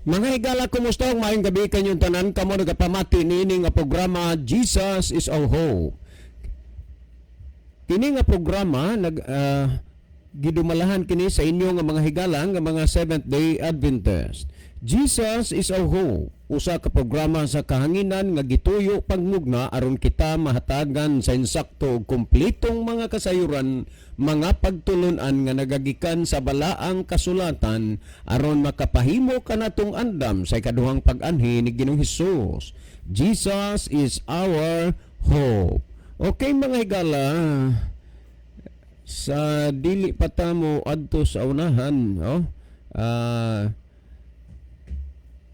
Mga higala, kumusta? Mayong gabi kanyong tanan. Kamo nagapamati niini nga programa Jesus is Our Hope. Kini nga programa gidumalahan kini sa inyo nga mga higala nga mga Seventh-day Adventist. Jesus is Our Hope. Usa ka programa sa kahanginan nga gituyo pagmugna aron kita mahatagan sa insakto ug kumpletong mga kasayuran, mga pagtulunan nga nagagikan sa balaang kasulatan aron makapahimo kanatong andam sa ikaduhang pag-anhi ni Ginoong Hesus. Jesus is our hope. Okay mga higala, sa dili pa ta mo adto sa unahan,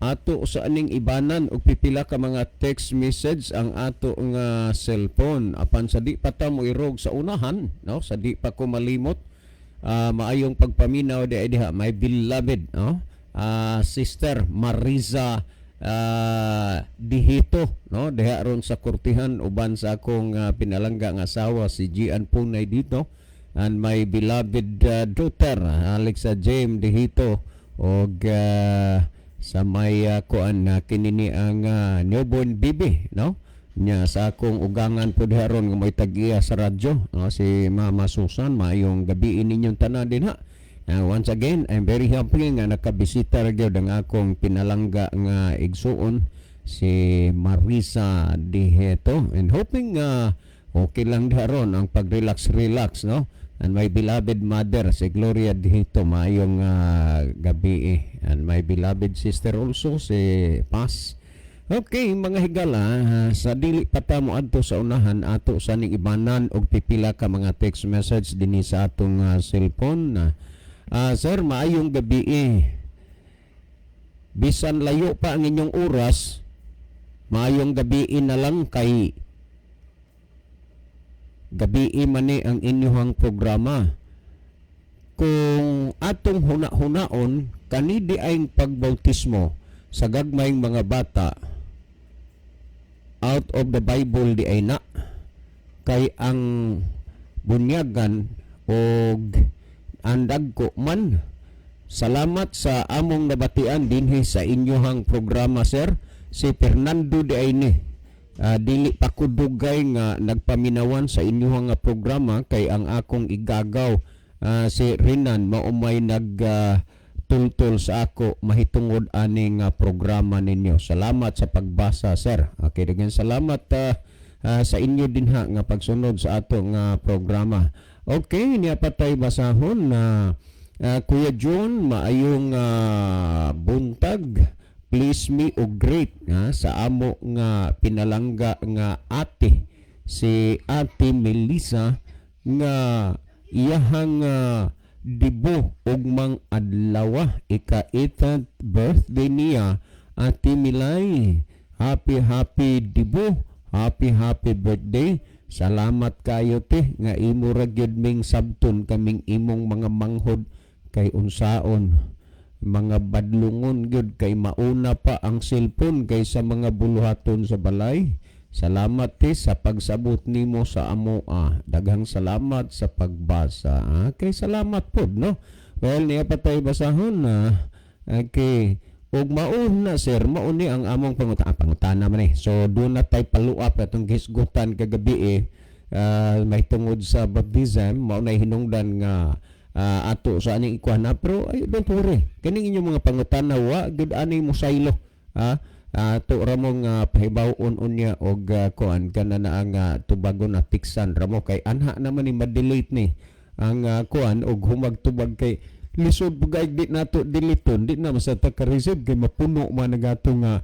ato sa aning ibanan og pipila ka mga text message ang ato nga cellphone apan sa di pa ta mo irog sa unahan, no, sa di pa ko malimot, maayong pagpaminaw diha my beloved, no, Sister Mariza Dihito, no, diha ron sa Kurtihan uban sa akong pinalangga nga asawa si Gian Punay dito, and my beloved daughter Alexa James Dihito og sa may kuan na kinini ang newborn baby, no, nya sa akong ugangan po diharon nga may tag-iya sa radyo, no, si Mama Susan. Maayong gabi ninyong tanan din ha. Once again, I'm very happy nga nakabisita ra gyud ang akong pinalangga nga igsuon si Marisa Dihito, and hoping okay lang diharon ang pag-relax, no. And my beloved mother, si Gloria Dihito, maayong gabi and my beloved sister also, si Paz. Okay, mga higala, sa dili pa ta mo adto sa unahan, ato sa ning ibanan og pipila ka mga text message dinhi sa atong cellphone. Sir, maayong gabi bisan layo pa ang inyong oras, maayong gabi na lang kay gabi mani ang inyong programa. Kung atong huna-hunaon kani di ay pagbautismo sa gagmayng mga bata, out of the Bible di ay na, kay ang bunyagan og andag ko man. Salamat sa among nabatian dinhi sa inyong programa, sir. Si Fernando di ay ni dili pa ko dugay nga nagpaminawan sa inyong nga programa, kay ang akong igagaw si Rinan maumay tultol sa ako mahitungod aning programa ninyo. Salamat sa pagbasa, sir. Okay, daghang salamat sa inyo din ha nga pagsunod sa atong programa. Okay, niya patay basahon na Kuya John, maayong buntag. Please me og great sa amo nga pinalangga nga ate, si Ate Melissa, nga iyahang dibo og mang adlaw ika-8th birthday niya. Ate Milay, happy dibo, happy birthday. Salamat kayo te nga imo ra gyud ming sabton kaming imong mga manghod, kay unsaon mga badlungon gyud kay mauna pa ang cellphone kaysa mga buluhaton sa balay. Salamat te sa pagsabot nimo sa amo. Daghang salamat sa pagbasa. Kay salamat pod, no. Well, niya patay basahon na okay. Og mauna, sir, mauni ang among pangutana man So do na tay paluap atong gisgutan kagabi may tungod sa baptism, maunay hinungdan nga ato sa aning ikuana, pero ay, don't worry, kaning inyong mga pangutana wa gud ani mo saylo, ato ra mo nga pahibawon unya og kuan kana na ang tubago na tiksan ra mo, kay anha naman ni ma-delete ni ang kuan og humagtubag kay lisod bugay di nato diliton, di na masata ka receive kay mapuno man nagatong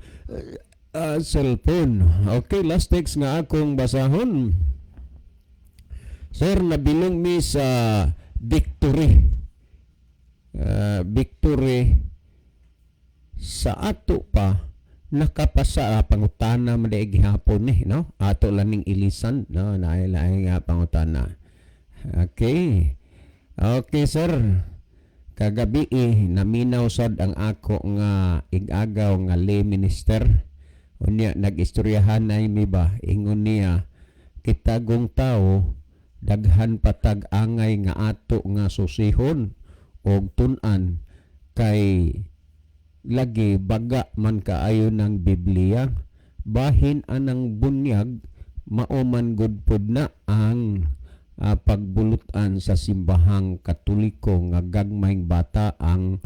cellphone. Okay, last text nga akong basahon. Sir, nabilong mi sa victory sa ato pa nakapasa pangutana man day gihapon no, ato laning ilisan, no, naay pangutana. Okay, sir, kagabi naminaw sad ang ako nga igagaw nga lay minister, unya nag-istoryahan na mi ba, ingon niya kitagong tao daghan patag angay nga ato nga susihon og tun-an, kay lagi baga man kaayo ng Biblia. Bahin anang bunyag mao man gud pod na ang pagbulutan sa simbahang Katoliko nga gagmayng bata ang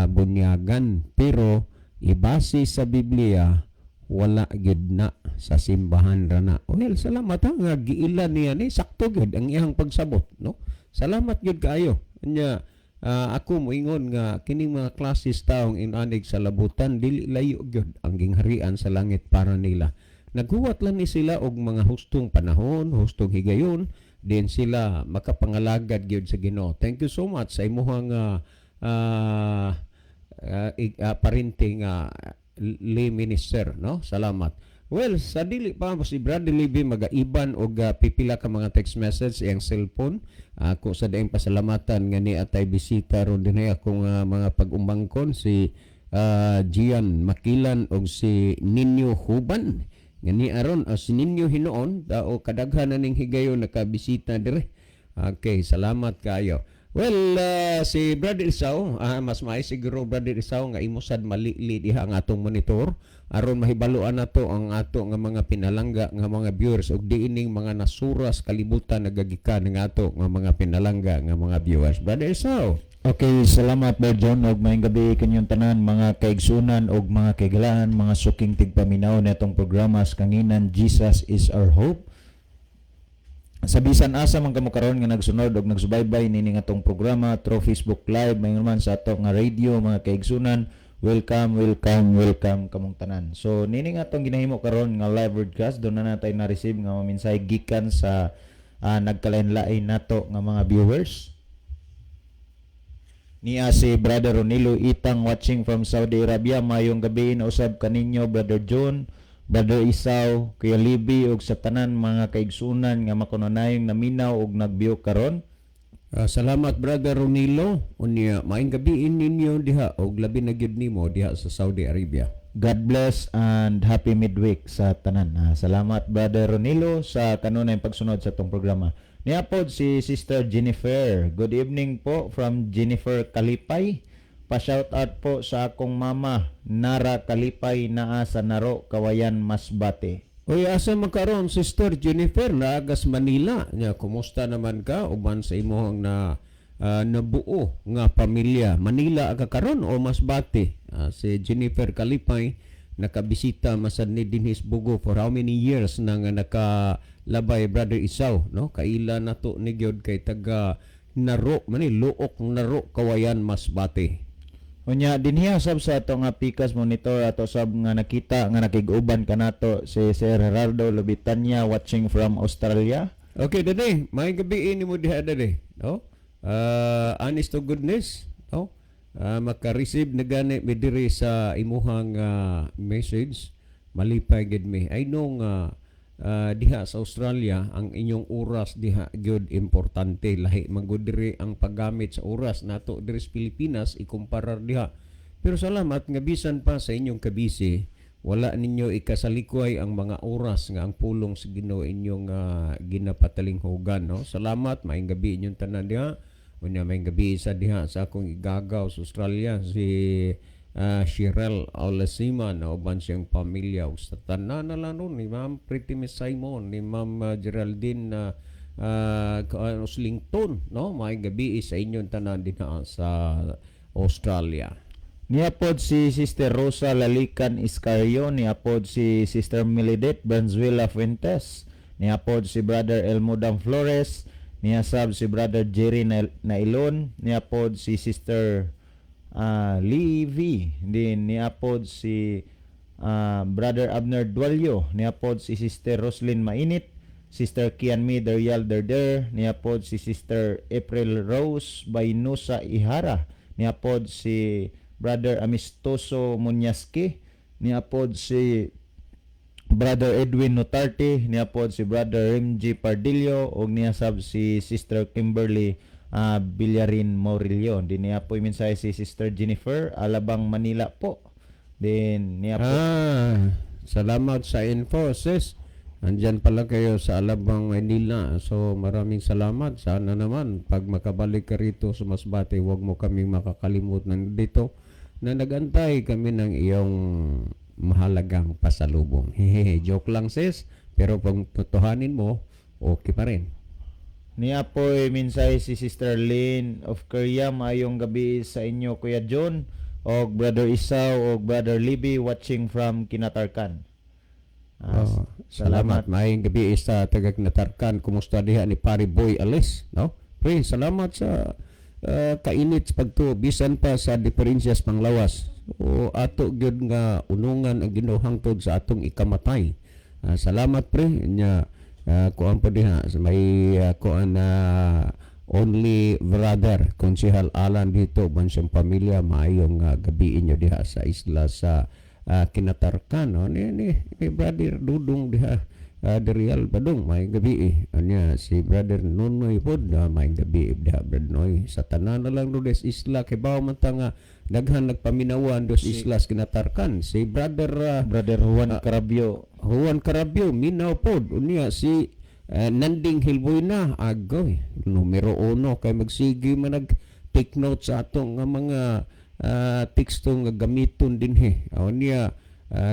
bunyagan, pero ibase sa Biblia wala gid na sa simbahan ra na. Well, salamat ha nga giila niya ni sakto gid ang iyang pagsabot, no? Salamat gid kaayo. Nya ako moingon nga kining mga klases taong inanig sa labutan dili layo gyud ang gingharian sa langit para nila. Naghuwat lang ni sila og mga hustong panahon, hustong higayon, din sila makapangalagad gyud sa Ginoo. Thank you so much sa imuhang parenting lay minister, no? Salamat. Well, sa dili pa si Brother Libby magaiban og pipila ka mga text message iyang cellphone. Ako sa daing pasalamatan nga ni atay bisita ron dinhi akong mga pag-umangkon si Gian Makilan og si Ninyo Huban. Nga ni aron si Ninyo Hinoon o kadaghan na ning higayon nakabisita dire. Okay, salamat kayo. Well, si Brother Isaw, mas maay siguro Brother Isaw nga imosad malili diha ang atong monitor aron mahibaluan nato ang ato nga mga pinalangga nga mga viewers ug diining mga nasuras kalibutan nagagikan ng ato nga mga pinalangga nga mga viewers. Brother Isaw. Okay, salamat Brother John og maayong gabi kanyong tanan mga kaigsunan og mga kaigalaan, mga suking tigpaminaw netong programa sa kanginan Jesus is our hope. Sa bisan asa man kamo karon nga nagsunod og nagsubaybay nini nga tong programa through Facebook Live mayon man sa ato nga radio mga kaigsunan, welcome kamong tanan. So nini nga tong ginahimo karon nga live broadcast do na natay na receive nga mensahe gikan sa nagkalain-lain nato nga mga viewers. Niya si Brother Ronilo Itang watching from Saudi Arabia. Mayong gabi na usab kaninyo Brother John, Brother Isaw, Kuya Libby ug sa tanan mga kaigsunan nga makunanayong naminaw ug nagbiyo karon. Salamat Brother Ronilo. Unya maayong gabi ninyo diha og labi na gyud nimo diha sa Saudi Arabia. God bless and happy midweek sa tanan. Salamat Brother Ronilo sa kanunay pagsunod sa tong programa. Niapod si Sister Jennifer. Good evening po from Jennifer Kalipay. Pa-shout out po sa akong mama, Nara Kalipay naa sa Naro, Kawayan, Masbate. Oy, asa makaron Sister Jennifer naagas Manila. Nya kumusta naman ka uban sa imong nabuo nga pamilya? Manila aga karon o Masbate? Si Jennifer Kalipay nakabisita masad ni Dinhis Bugo for how many years nang nakalabay Brother Isaw, no? Kaila nato ni gyud kay taga Naro, Luok Naro, Kawayan, Masbate. Unya dinhiya sab sa ato nga Pikas monitor ato sab nga nakita nga nakig-uban kanato si Sir Gerardo Lubitanya watching from Australia. Okay, dade, may gabi nimo diha dade, no? Honest to goodness, no? Maka-receive na gani mi diri sa imuhang message, malipay gid mi. I know nga diha sa Australia ang inyong oras diha gyud importante, lahi man gud diri ang paggamit sa oras nato diri sa Pilipinas ikumparar diha. Pero salamat nga bisan pa sa inyong kabisi wala ninyo ikasalikoy ang mga oras nga ang pulong sa Ginoo inyong ginapatalinghugan, no? Salamat, maayong gabi inyong tanan diha. Unya may gabi sa diha sa akong igagaw sa Australia si Cheryl Olasima na uban siyang pamilya ug sa tanan na lang ni Ma'am Pretty Miss Simon, ni Ma'am Geraldine Uslington, no? May gabi sa inyong tanan diha sa Australia. Niapod si Sister Rosa Lalican Iscario, niapod si Sister Milidet Benzuela Fuentes, niapod si Brother Elmodam Flores, niasab si Brother Jerry Nailon, niapod si Sister Levi, din niapod si Brother Abner Dualio, niapod si Sister Roslyn Mainit, Sister Kianmi Daryal Derder, niapod si Sister April Rose Baynusa Ihara, niapod si Brother Amistoso Munyaski, niapod si Brother Edwin Notarte, niapod si Brother Rimji Pardillo, ug niasab si Sister Kimberly Villarin Morillo. Din niapoy mensahe si Sister Jennifer Alabang Manila po. Din niapoy salamat sa info, sis. Andyan pala kayo sa Alabang Manila. So maraming salamat. Sana naman pag makabalik ka rito sa Masbate, huwag mo kaming makakalimut nandito. na nagantay kami ng iyong mahalagang pasalubong. Hehehe, joke lang sis, pero pag tutuhanin mo, okay pa rin. Niya po'y minsay si Sister Lynn of Korea. Maayong gabi sa inyo, Kuya John, o Brother Isaw, o Brother Libby, watching from Kinatarkan. Salamat. Maayong gabi sa tagag natarkan. Kumusta diha ni Pari Boy Alis, no? Pre, salamat sa kainit sa pagtuo bisan pa sa diferensyas panglawas. O ato gyud nga unungan ang Ginoo hangtod sa atong ikamatay. Salamat pre nya kuan pa diha may kuan na only brother Konsehal Alan dito bansang pamilya maayong gabi inyo diha sa isla sa Kinatarkan, no? Ni brother Dudong diha Derial Badong may gabi anya si brother Nonoy pod may gabi diha brother Noy sa tanan na lang des isla kay bawo man ta nga daghan nagpaminawan dos islas Kinatarkan si brother Juan Carabio. Juan Carabio minaw pod unya si Nanding Hilboy na agoy numero 1 kay magsigi man nag take note sa atong nga mga teksto nga gamiton dinhi unya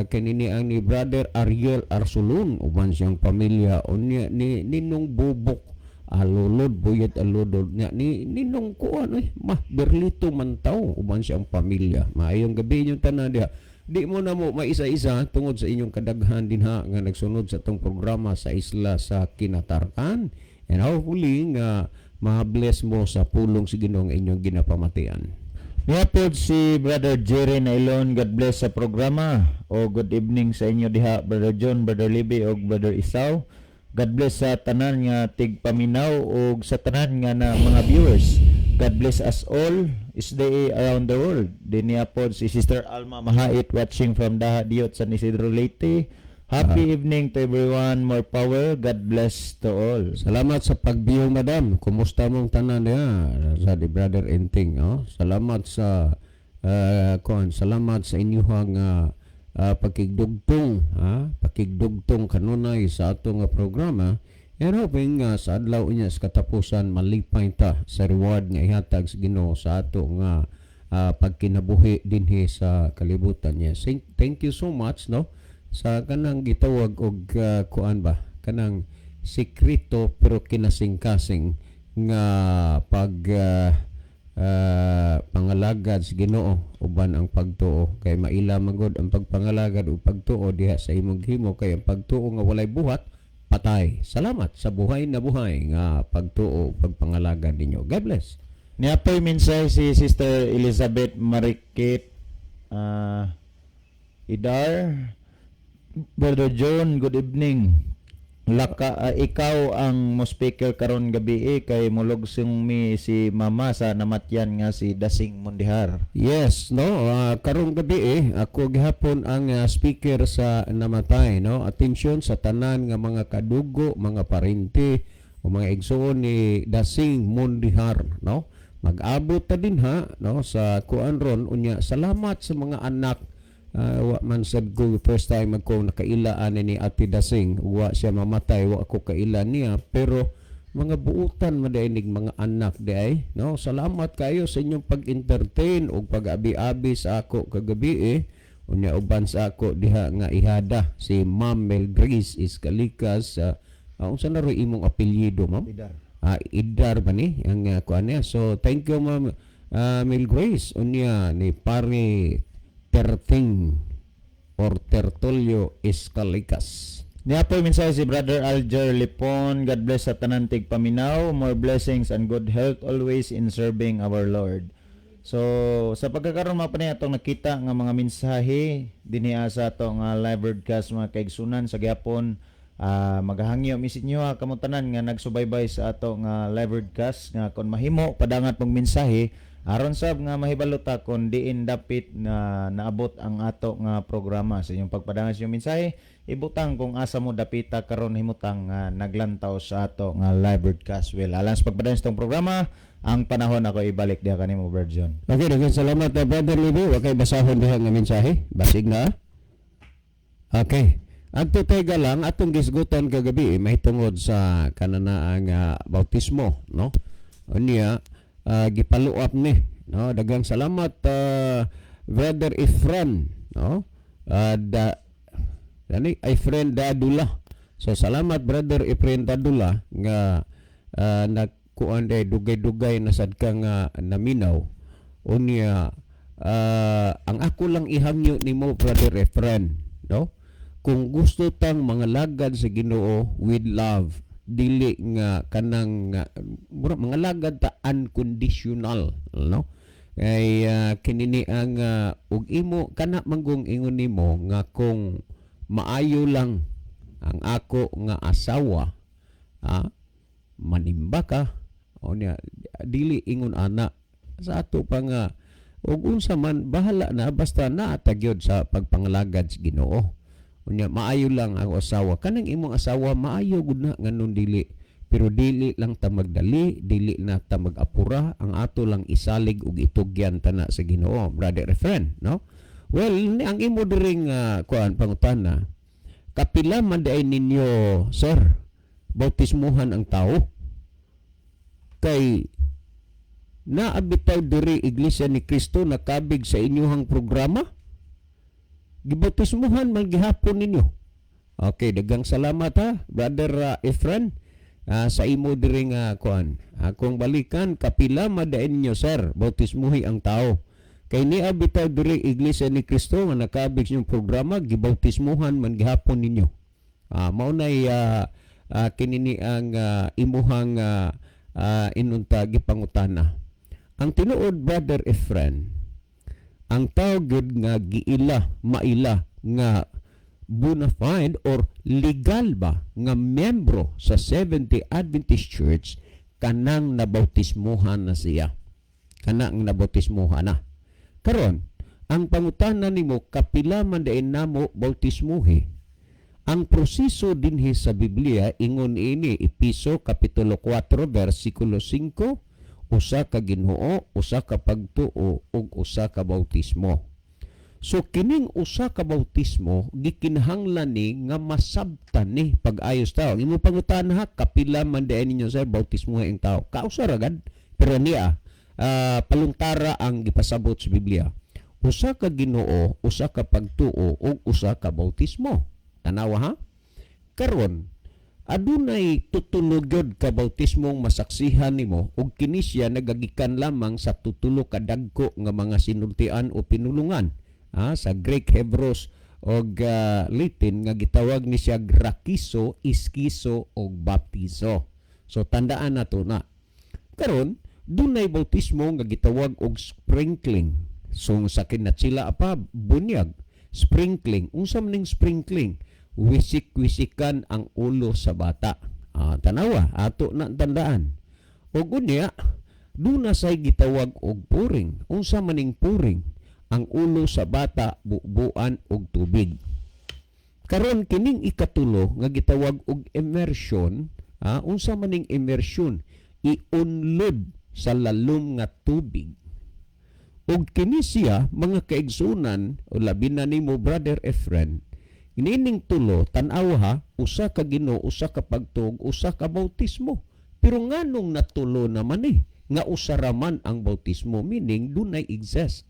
kanini ang ni brother Ariel Arsulon uban siyang pamilya unya ni Ninong Bubok alulod buyat aludod nya ni Ninong kuan Berlito Mantaw uban siyang pamilya maayong gabi inyong tanan diha di mo na mo maisa-isa tungod sa inyong kadaghan dinha nga nagsunod sa tong programa sa isla sa Kinatarkan and hopefully nga ma-bless mo sa pulong sa Ginoo inyong ginapamatian. Niapod si Brother Jerry Nailon, God bless sa programa. O good evening sa inyo diha, Brother John, Brother Libby, o Brother Isaw. God bless sa tanan nga tigpaminaw o sa tanan nga na mga viewers. God bless us all, is day around the world. Diniapod si Sister Alma Mahait watching from Daha Diot San Isidro Leyte. Happy evening to everyone. More power. God bless to all. Salamat sa pagbiyong madam. Kumusta mong tanan niya? Sa di brother Enting. Salamat sa salamat sa inyong pagkigdugtong. Pagkigdugtong kanunay sa atong programa. And hoping sa adlaw niya sa katapusan malipay ta sa reward nga ihatag sa Ginoo sa atong pagkinabuhi dinhi sa kalibutan niya. Thank you so much, no? Sa kanang gitawag og kuan ba kanang sekreto pero kinasing-kasing nga pangalagad sa Ginoo uban ang pagtuo kay maila magod ang pagpangalagad ug pagtuo diha sa imong himo kay ang pagtuo nga walay buhat patay. Salamat sa buhay na buhay nga pagtuo pagpangalagad ninyo. God bless. Niapay minsay si Sister Elizabeth Marikit Idar. Brother John, good evening. Ikaw ang mo speaker karon gabi kay mulugsong mi si mama sa namatyan nga si Dasing Mundihar. Yes, no. Karong gabi ako gihapon ang speaker sa namatay, no. Atensyon sa tanan nga mga kadugo, mga parente o mga igsoon ni Dasing Mundihar, no. Mag-abot ta din ha, no, sa kuan ron unya. Salamat sa mga anak. Wa man sad ko first time ako nakailaan ni Ate Dasing, wa siya mamatay, wa ako kailan niya, pero mga buutan madainig mga anak di ay, no. Salamat kayo sa inyong pag-entertain o pag-abi-abi sa ako kagabi unya uban sa ako diha nga ihada si Ma'am Mel Grace Iscalikas unsa na ro imong apelyido ma'am? Idar ba ni ang kuan niya. So thank you Ma'am Mel Grace unya ni pare Terting or Tertulio Iscalikas. Niya po mensahe si Brother Alger Lipon. God bless sa tanan tigpaminaw. More blessings and good health always in serving our Lord. So sa pagkakaroon mga panay atong nakita nga mga mensahe dinhi sa atong live broadcast mga kaigsunan sa gyapon maghahangyo misin nyo kamo tanan nga nagsubaybay sa atong live broadcast nga kon mahimo padangat mong mensahe aron sab nga mahibalota kung diin dapit na naabot ang ato nga programa sa inyong pagpadangan sa inyong mensahe ibutang kung asa mo dapita karon himutang naglantaw sa ato nga live broadcast. Well, alang sa pagpadangan sa itong programa ang panahon ako ibalik diha kanimo Brother John. Okay, daghang salamat Brother Libby. Wa kay basahon diha nga mensahe. Basig na. Okay. Adto tayga lang atong gisgutan kagabi mahitungod sa kananaang bautismo, no? Unya gipalo up ni, no? Daghang salamat Brother Efren, no? Efren Dadula. So salamat Brother Efren Dadula nga nagkuan day dugay-dugay na sad ka nga naminaw. Unya ang ako lang ihangyo nimo Brother Efren, no? Kung gusto tang mga lagad sa Ginoo with love, dili nga kanang mga lagad ta unconditional, no? Kay kinini ang ug imo kana manggong ingon nimo nga kung maayo lang ang ako nga asawa, manimba ka o niya dili ingon ana sa ato pa nga ug unsa man bahala na basta naata gyud sa pagpangalagad sa Ginoo. Unya maayo lang ang asawa, kanang imong asawa maayo gud na nganong dili, pero dili lang ta magdali, dili na ta magapura, ang ato lang isalig ug itugyan ta na sa Ginoo, brother and friend, no? Well, ang imo diring kuan pangutana, kapila man day ninyo, sir, bautismuhan ang tao? Kay naabitaw diri Iglesia ni Cristo nakabig sa inyuhang programa? Gibautismuhan man gihapon ninyo. Okay, dagang salamat ha, brother Efren. Sa imo diri nga kuan. Akong balikan kapila madain ninyo sir, bautismuhi ang tao. Kay niya bitaw diri Iglesia ni Cristo nga nakabig yung programa gibautismuhan man gihapon ninyo. Mao nay kinini ang imuhang inunta gipangutana. Ang tinuod brother Efren, ang tao gud nga giila maila nga bona fide or legal ba nga membro sa Seventh-day Adventist Church kanang nabautismuhan na siya, kanang nabautismuhan na. Karon ang pangutana nimo kapila man dayon namo bautismuhi. Ang proseso dinhi sa Biblia ingon ini Epeso kapitulo 4 bersikulo 5, usa ka Ginoo, usa ka pagtuo ug usa ka bautismo. So kining usa ka bautismo gikinahanglan ni nga masabtan ni pag-ayos tao. Imo pangutana ha, kapila man dayon ninyo sa bautismo ang tao. Kausa ra gad, pero niya paluntara ang gipasabot sa Biblia. Usa ka Ginoo, usa ka pagtuo ug usa ka bautismo. Tanawa ha? Karon adunay tutulog gyud ka bautismong masaksihan nimo ug kini siya nagagikan lamang sa tutulo ka dagko nga mga sinultian o pinulungan sa Greek, Hebrews ug Latin nga gitawag ni siya grakiso, iskiso ug baptizo. So tandaan nato na. Karon dunay bautismo nga gitawag og sprinkling. So sa kinatsila pa bunyag, sprinkling. Unsa man ning sprinkling? Wisik-wisikan ang ulo sa bata. Tanawa, ato na tandaan. O gunya, duna say gitawag og puring. Unsa maning puring? Ang ulo sa bata bubuan og tubig. Karon kining ikatulo nga gitawag og immersion, unsa maning immersion? Iunlod sa lalom nga tubig. Og kini siya mga kaigsunan o labi na nimo brother Efren, inining tulo, tanaw ha, usa ka Ginoo, usa ka pagtuog, usa ka bautismo. Pero nganong natulo naman nga usa raman ang bautismo, meaning dunay exist.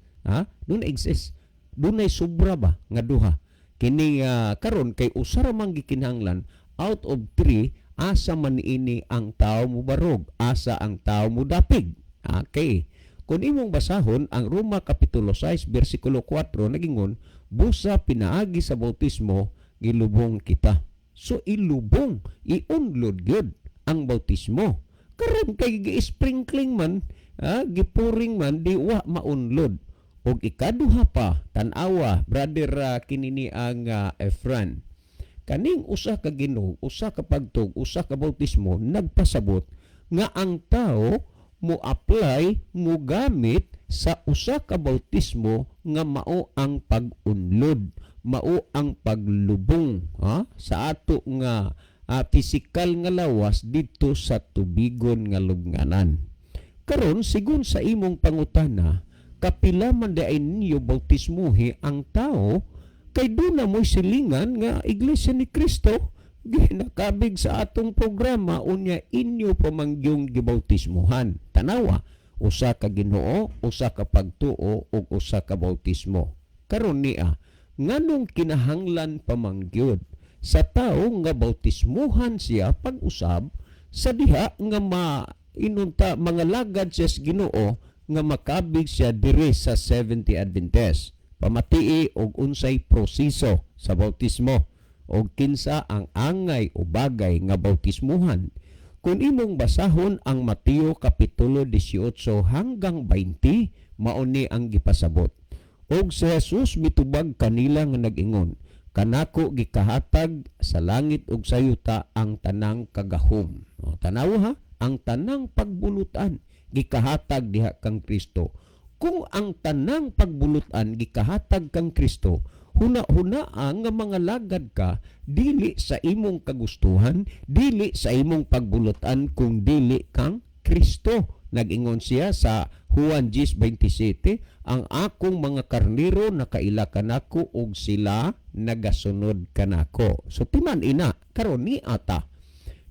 Dunay exist. Dunay sobra ba nga duha. Kini karon kay usa raman gikinahanglan out of 3, asa man ini ang tao mo barog, asa ang tao mo dapig. Okay. Kung imong basahon ang Roma kapitulo 6 bersikulo 4 nagingon, busa pinaagi sa bautismo gilubong kita. So ilubong, iunlod gyud ang bautismo. Karon kay gi-sprinkling man, gipuring man di wa maunlod. Og ikaduha pa tan-awa brother kinini ang Efren. Kaning usa ka Ginoo, usa ka pagtug, usa ka bautismo nagpasabot nga ang tao mo apply, mo gamit sa usa ka bautismo nga mao ang pag-unlod, mao ang paglubong sa ato nga pisikal nga lawas dito sa tubigon nga lubnganan. Karon sigon sa imong pangutana, kapila man daay ninyo bautismuhi ang tao kay duna mo silingan nga Iglesia ni Cristo ginakabig sa atong programa unya inyo pamangyong gibautismuhan. Tanawa, usa ka Ginoo, usa ka pagtuo ug usa ka bautismo. Karon niya, nganong kinahanglan pamangyod sa tao nga bautismuhan siya pag-usab sa diha nga inunta mga lagad siya sa Ginoo nga makabig siya diri sa Seventh Adventist. Pamatii og unsay proseso sa bautismo og kinsa ang angay o bagay nga bautismuhan. Kung imong basahon ang Mateo Kapitulo 18 hanggang 20, mauni ang gipasabot. Og si Jesus mitubag kanila nga nag-ingon, kanako gikahatag sa langit ug sa yuta ang tanang kagahom. O, tanaw ha, ang tanang pagbulutan gikahatag diha kang Kristo. Kung ang tanang pagbulutan gikahatag kang Kristo, huna-huna ang mga lagad ka, dili sa imong kagustuhan, dili sa imong pagbulutan, kung dili kang Kristo. Nag-ingon siya sa Juan 10:27, ang akong mga karniro nakaila kanako og sila nagasunod kanako. So timan ina, karon ni ata.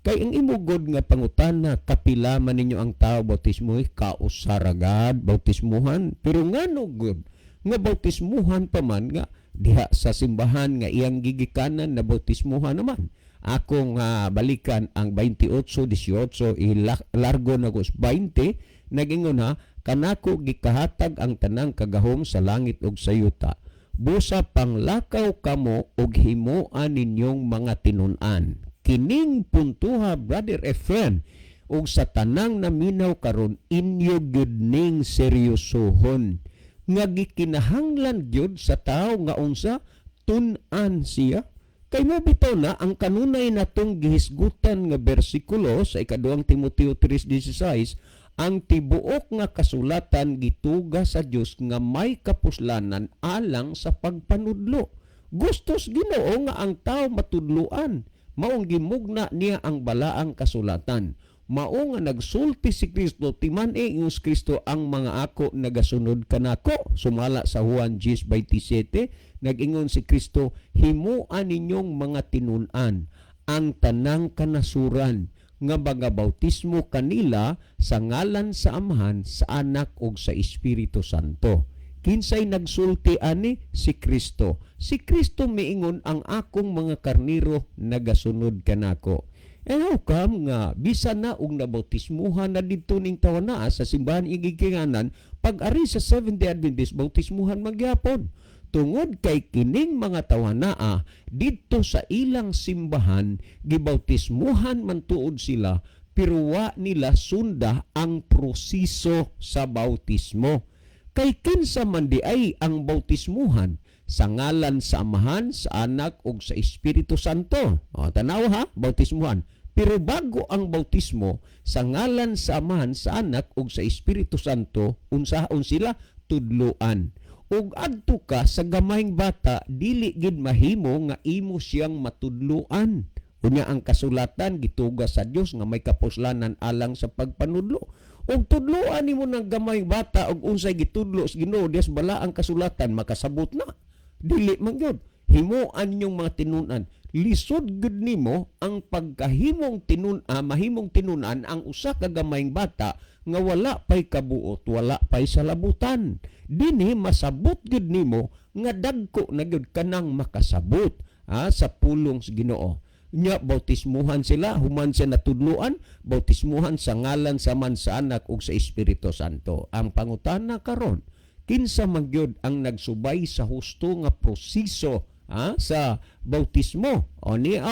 Kay ang imugod nga pangutana, kapila man ninyo ang tao bautismo, kausaragad bautismuhan, pero ngano gud nga bautismuhan pa man nga diha sa simbahan nga iyang gigikanan na bautismuhan naman. Akong balikan ang 28:18 ilargo na 20, nagingon ha, kanako gikahatag ang tanang kagahom sa langit ug sa yuta. Busa panglakaw kamo ug himuan ninyong mga tinun-an. Kining puntuha, Brother Efren, ug sa tanang naminaw karon inyo gyud ning seryosohon nga gikinahanglan gyud sa tao nga unsa tun-an siya. Kay mo bitaw na ang kanunay natong gihisgutan nga bersikulo sa ikaduhang Timoteo 3:16, ang tibuok nga kasulatan gituga sa Dios nga may kapuslanan alang sa pagpanudlo. Gustos Ginoo nga ang tao matudluan. Maong gimugna niya ang balaang kasulatan. Mao nga nagsulti si Kristo, timan-e ingos Kristo ang mga ako nagasunod kanako. Sumala sa Juan 10:27, nag-ingon si Kristo, himuan ninyong mga tinun-an ang tanang kanasuran nga mga bautismo kanila sa ngalan sa Amahan, sa Anak ug sa Espiritu Santo. Kinsay nagsulti ani? Si Kristo. Si Kristo miingon, ang akong mga karniro nagasunod kanako. And how come nga bisan na og nabautismuhan na didto ning tawana sa simbahan igiginganan, pag-ari sa Seventh-day Adventist bautismuhan magyapon. Tungod kay kining mga tawana didto sa ilang simbahan gibautismuhan man tuod sila, pero wa nila sunda ang proseso sa bautismo. Kay kinsa man di ay ang bautismuhan sa ngalan sa Amahan, sa Anak ug sa Espiritu Santo. O, tanaw ha, bautismuhan. Pero bago ang bautismo sa ngalan sa Amahan, sa Anak ug sa Espiritu Santo, unsaon sila? Tudloan. Ug adto ka sa gamayng bata, dili gid mahimo nga imo siyang matudloan. Unya ang kasulatan gituga sa Dios nga may kapuslanan alang sa pagpanudlo. Og tudloan nimo ng gamay bata og unsay gitudlo sa Ginoo dias bala ang kasulatan, makasabot na. Dili man gyud. Himuan ninyong mga tinun-an. Lisod gud nimo ang pagkahimong mahimong tinunan ang usa ka gamayng bata nga wala pay kabuot, wala pay salabutan. Dinhi masabot gud nimo nga dagko na gyud kanang makasabot sa pulong sa Ginoo. Nya bautismuhan sila, human sa natudluan, bautismuhan sa ngalan sa Man, sa Anak ug sa Espiritu Santo. Ang pangutana karon, kinsa man gyud ang nagsubay sa husto nga proseso sa bautismo? O niya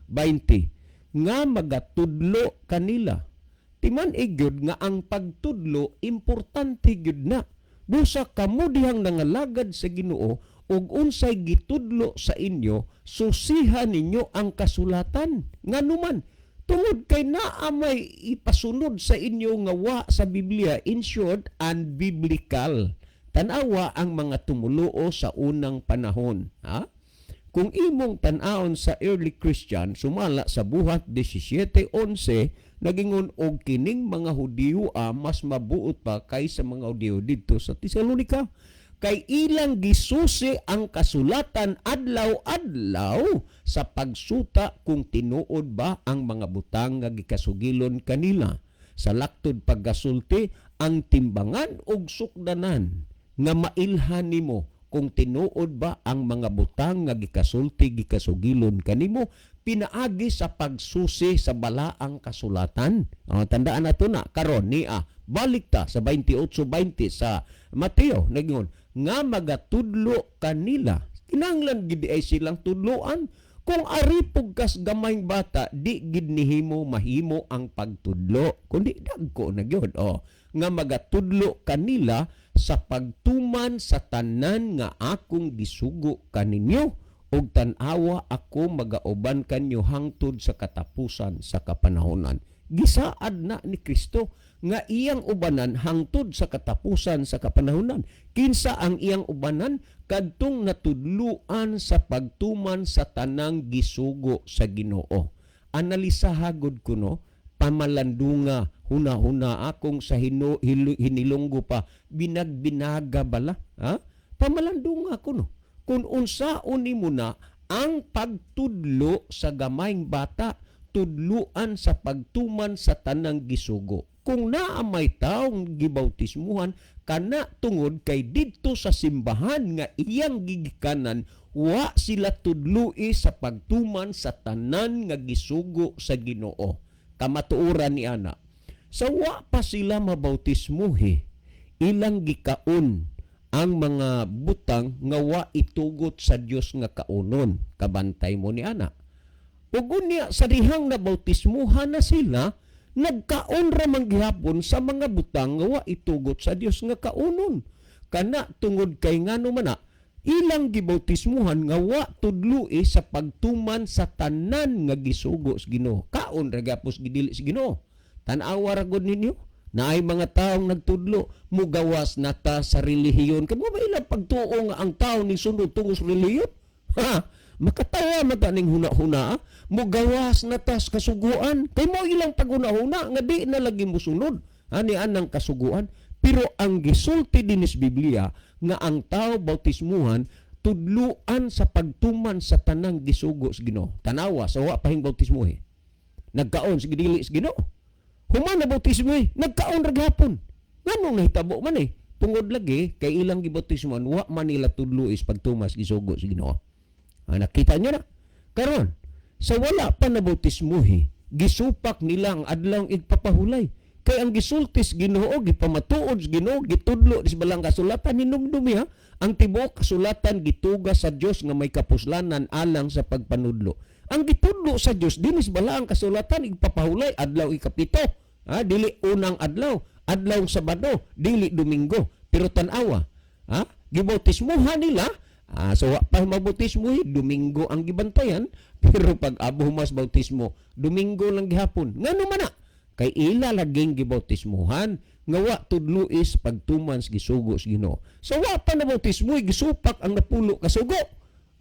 20 nga magatudlo kanila. Timan gyud nga ang pagtudlo importante gyud na. Busa kamo dihang nangalagad sa Ginoo ug unsay gitudlo sa inyo, susihan ninyo ang kasulatan. Nganuman, tungod kay naa may ipasunod sa inyo nga wa sa Biblia, in short, unbiblical. Tanawa ang mga tumuluo sa unang panahon. Kung imong tan-aon sa early Christian, sumala sa Buhat 17:11, nagingon og kining mga Hudiyo mas mabuot pa kaysa mga Hudiyo didto sa Tesalonica. Kay ilang gisusi ang kasulatan adlaw-adlaw sa pagsuta kung tinuod ba ang mga butang nga gikasugilon kanila. Sa laktod paggasulti, ang timbangan ug sukdanan nga mailhan nimo kung tinuod ba ang mga butang nga gikasulti gikasugilon kanimo pinaagi sa pagsusi sa balaang kasulatan. Tandaan nato na karon niya balik ta sa 28:20 sa Mateo nagingon nga magatudlo kanila. Kinahanglan gid ay silang tudloan. Kung aripog kas gamayng bata, di gid nihimo mahimo ang pagtudlo. Kundi dagko na gyud. Nga magatudlo kanila sa pagtuman sa tanan nga akong gisugo kaninyo ug tan-awa ako magauban kanyo hangtod sa katapusan sa kapanahonan. Gisaad na ni Kristo nga iyang ubanan hangtod sa katapusan sa kapanahonan. Kinsa ang iyang ubanan? Kadtong natudluan sa pagtuman sa tanang gisugo sa Ginoo. Analisahagod ko no, pamalandunga, huna-huna akong sa hinilunggo pa, binagbinaga bala. Pamalandunga ko no. Kung unsaon nimo na ang pagtudlo sa gamayng bata, tudluan sa pagtuman sa tanang gisugo. Kung naa may taong gibautismuhan, kana tungod kay didto sa simbahan nga iyang gigikanan, wa sila tudlui sa pagtuman sa tanan nga gisugo sa Ginoo. Kamatuoran ni ana. Sa wa pa sila mabautismuhi, ilang gikaon ang mga butang nga wa itugot sa Dios nga kaunon. Kabantay mo ni ana. Ug unya sa dihang nabautismuhan na sila, nagkaon ra man gihapon sa mga butang nga wa itugot sa Dios nga kaunon. Kana tungod kay ngano man na ilang gibautismuhan nga wa tudloi sa pagtuman sa tanan nga gisugo sa Ginoo. Kaon ra gapos gidili sa Ginoo. Tan-awa ra gud ninyo naay mga taong nagtudlo mugawas na ta sa relihiyon. Kamo ba ilang pagtuo nga ang tao ni sunod tungos relihiyon? Makatawa mata ning huna-huna, mugawas na tas kasuguan. Kay mo ilang paguna-huna nga di na lagi musunod ani anang kasuguan. Pero ang gisulti din sa Biblia nga ang tao bautismuhan tudluan sa pagtuman sa tanang gisugo sa Ginoo. Tanawa sa wa pahing bautismuhi. Nagkaon sa gidili sa Ginoo. Human na bautismuhi, nagkaon ra gihapon. Nganong nahitabo man tungod lagi kay ilang gibautismuhan wa man nila tudluis pagtumas gisugo sa Ginoo. Nakita nyo na. Karon, sa wala pa nabautismuhi, gisupak nila ang adlaw igpapahulay. Kay ang gisultis Ginoo, gipamatuod sa Ginoo, gitudlo sa balang kasulatan, hinumdumi ha. Ang tibuok kasulatan gituga sa Dios nga may kapuslanan alang sa pagpanudlo. Ang gitudlo sa Dios dinis balang kasulatan igpapahulay adlaw ikapito. Dili unang adlaw, adlaw Sabado, dili Domingo. Pero tan-awa, gibautismuhan nila. So pa mabautismo Domingo ang gibantayan, pero pag abo mas bautismo Domingo lang gihapon. Ngano man na kay ila laging gibautismuhan nga wa tudluis pagtuman sa gisugo sa Ginoo. So wa pa na bautismo gisupak ang napulo ka sugo.